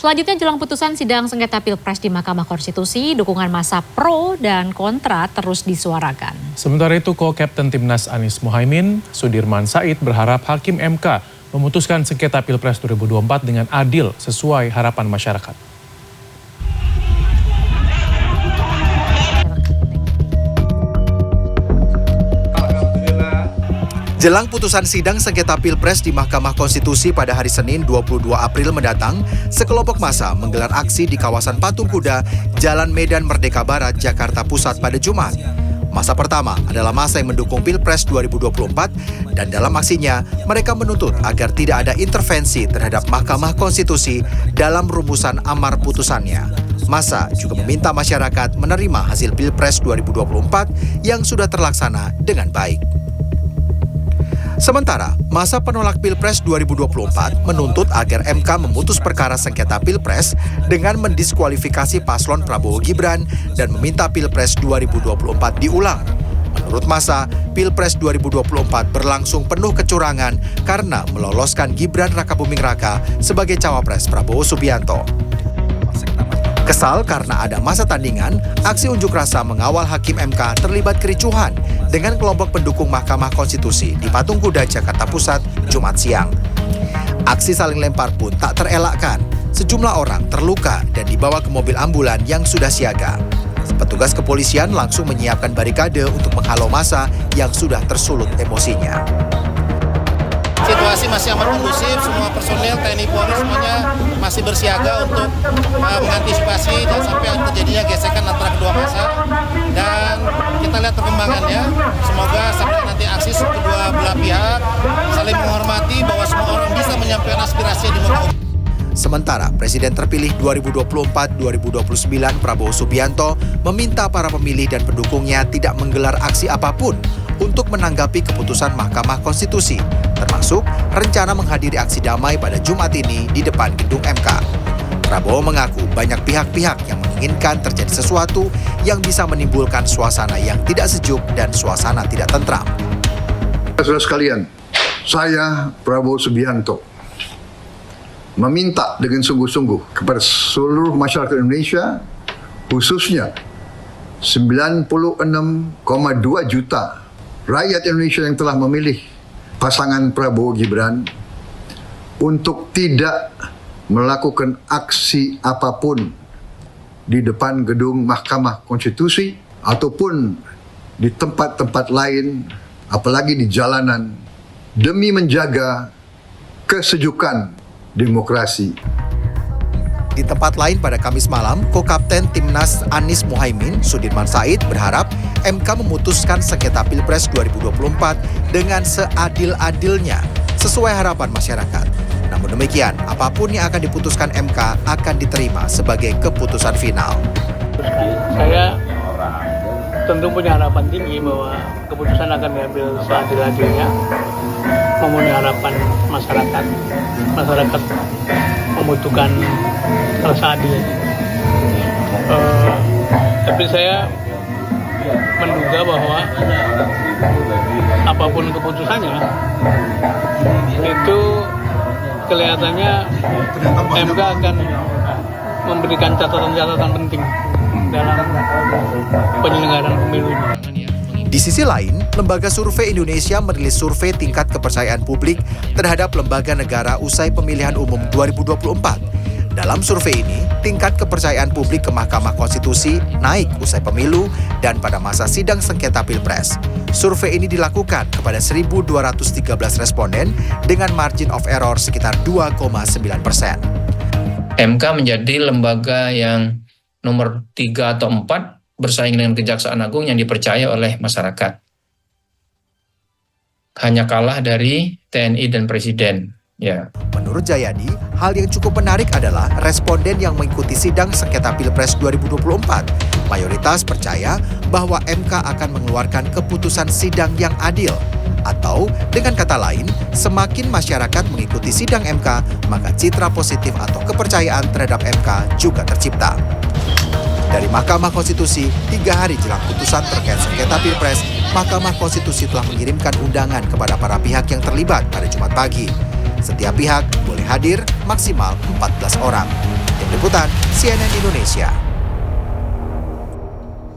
Selanjutnya jelang putusan sidang sengketa Pilpres di Mahkamah Konstitusi, dukungan massa pro dan kontra terus disuarakan. Sementara itu, Co-Kapten Timnas Anies Mohaimin, Sudirman Said berharap Hakim MK memutuskan sengketa Pilpres 2024 dengan adil sesuai harapan masyarakat. Jelang putusan sidang sengketa Pilpres di Mahkamah Konstitusi pada hari Senin 22 April mendatang, sekelompok massa menggelar aksi di kawasan Patung Kuda, Jalan Medan Merdeka Barat, Jakarta Pusat pada Jumat. Masa pertama adalah masa yang mendukung Pilpres 2024 dan dalam aksinya mereka menuntut agar tidak ada intervensi terhadap Mahkamah Konstitusi dalam rumusan amar putusannya. Massa juga meminta masyarakat menerima hasil Pilpres 2024 yang sudah terlaksana dengan baik. Sementara, massa penolak Pilpres 2024 menuntut agar MK memutus perkara sengketa Pilpres dengan mendiskualifikasi paslon Prabowo Gibran dan meminta Pilpres 2024 diulang. Menurut massa, Pilpres 2024 berlangsung penuh kecurangan karena meloloskan Gibran Rakabuming Raka sebagai cawapres Prabowo Subianto. Kesal karena ada masa tandingan, aksi unjuk rasa mengawal Hakim MK terlibat kericuhan dengan kelompok pendukung Mahkamah Konstitusi di Patung Kuda, Jakarta Pusat, Jumat siang. Aksi saling lempar pun tak terelakkan. Sejumlah orang terluka dan dibawa ke mobil ambulan yang sudah siaga. Petugas kepolisian langsung menyiapkan barikade untuk menghalau massa yang sudah tersulut emosinya. Situasi masih amat kondusif, semua personel TNI Polri semuanya masih bersiaga untuk mengantisipasi dan sampai terjadinya gesekan antara kedua massa. Dan kita lihat perkembangannya, semoga sampai nanti aksi kedua belah pihak saling menghormati bahwa semua orang bisa menyampaikan aspirasi di muka umum. Sementara Presiden terpilih 2024-2029 Prabowo Subianto meminta para pemilih dan pendukungnya tidak menggelar aksi apapun untuk menanggapi keputusan Mahkamah Konstitusi, termasuk rencana menghadiri aksi damai pada Jumat ini di depan gedung MK. Prabowo mengaku banyak pihak-pihak yang menginginkan terjadi sesuatu yang bisa menimbulkan suasana yang tidak sejuk dan suasana tidak tentram. Saudara sekalian, saya Prabowo Subianto meminta dengan sungguh-sungguh kepada seluruh masyarakat Indonesia, khususnya 96,2 juta rakyat Indonesia yang telah memilih pasangan Prabowo Gibran untuk tidak melakukan aksi apapun di depan gedung Mahkamah Konstitusi ataupun di tempat-tempat lain, apalagi di jalanan, demi menjaga kesejukan demokrasi. Di tempat lain pada Kamis malam, Co-Kapten Timnas Anies Mohaimin, Sudirman Said berharap MK memutuskan sengketa Pilpres 2024 dengan seadil-adilnya sesuai harapan masyarakat. Namun demikian, apapun yang akan diputuskan MK akan diterima sebagai keputusan final. Saya tentu punya harapan tinggi bahwa keputusan akan diambil seadil-adilnya, memenuhi harapan masyarakat. Masyarakat membutuhkan rasa adil. Tapi saya menduga bahwa apapun keputusannya itu kelihatannya MK akan memberikan catatan-catatan penting dalam penyelenggaraan pemilu ini. Di sisi lain, Lembaga Survei Indonesia merilis survei tingkat kepercayaan publik terhadap lembaga negara usai pemilihan umum 2024. Dalam survei ini, tingkat kepercayaan publik ke Mahkamah Konstitusi naik usai pemilu dan pada masa sidang sengketa Pilpres. Survei ini dilakukan kepada 1.213 responden dengan margin of error sekitar 2,9%. MK menjadi lembaga yang nomor 3 atau 4 bersaing dengan Kejaksaan Agung yang dipercaya oleh masyarakat. Hanya kalah dari TNI dan Presiden. Ya. Menurut Jayadi, hal yang cukup menarik adalah responden yang mengikuti sidang sengketa Pilpres 2024. Mayoritas percaya bahwa MK akan mengeluarkan keputusan sidang yang adil. Atau dengan kata lain, semakin masyarakat mengikuti sidang MK, maka citra positif atau kepercayaan terhadap MK juga tercipta. Dari Mahkamah Konstitusi, 3 hari jelang putusan terkait sengketa Pilpres, Mahkamah Konstitusi telah mengirimkan undangan kepada para pihak yang terlibat pada Jumat pagi. Setiap pihak boleh hadir maksimal 14 orang. Liputan CNN Indonesia.